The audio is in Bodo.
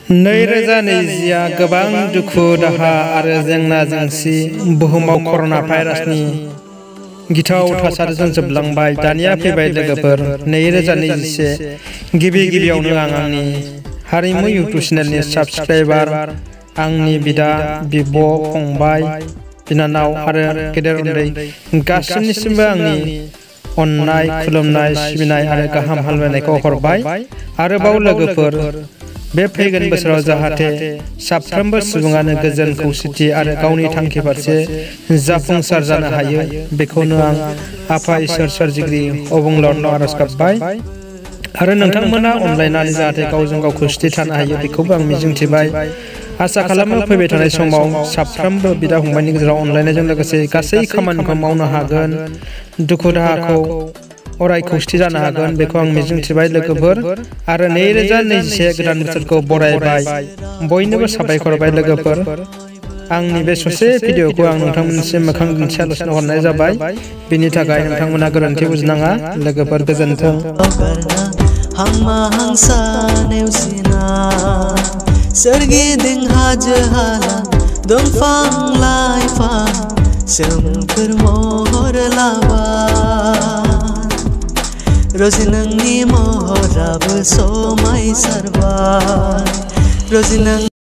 2020 गोबां दुखु दाहा आरो जेंना जेंसि बुहुमाव कर'ना भाइरासनि गिथाव थासारिजों जोबलांबाय। दानिया फैबाय लोगोफोर 2021 गिबियावनो आं आंनि हारिमु इउटुब चेनेलनि साबस्क्राइबार, आंनि बिदा बिब' फंबाय बिनानाव आरो गेदेर उन्दै गासिनिसिमबो आंनि अननाय, खुलुमनाय, सिबिनाय आरो गाहाम हामलायनायखौ हरबाय। आरोबाव लोगोफोर, बे फैगोन बोसोराव जाहाथे साफ्रोमबो सुबुङानो गोजोन, खौसेथि आरो गावनि थांखि फारसे जाफुंसार जानो हायो, बेखौनो आं आफा इसोर सोरजिगिरि अबंलावरिनाव आरज गाबबाय। आरो नोंथांमोना अनलायनानै जाहाथे गावजों गाव खौसेथि थानो हायो, बेखौबो आं मिजिंथिबाय। आसा खालामो फैबाय थानाय समाव साफ्रोमबो बिदा फंबायनि गेजेराव अनलायनायजों लोगोसे गासै खामानिखौ मावनो हागोन, दुखु दाहाखौ अराय खौसेथि जानो हागोन, बेखौ आं मिजिंथिबाय लोगोफोर। आरो 2021 गोदान बोसोरखौ बरायबाय। बयनोबो साबायखर बाय लोगोफोर। आंनि बे ससे भिडिअखौ आं नोंथांमोननिसिम मोखां दिन्थियालासिनो हरनाय जाबाय, बेनि थाखाय नोंथांमोना गोरोन्थि बुजिनाङा लोगोफोर। गोजोन्थों। सोरगिदिं हाजो हाला दंफां लाइफां सोमखोर महर लाबाय, रजि नोंनि महराबो समायसारबाय, रजि नों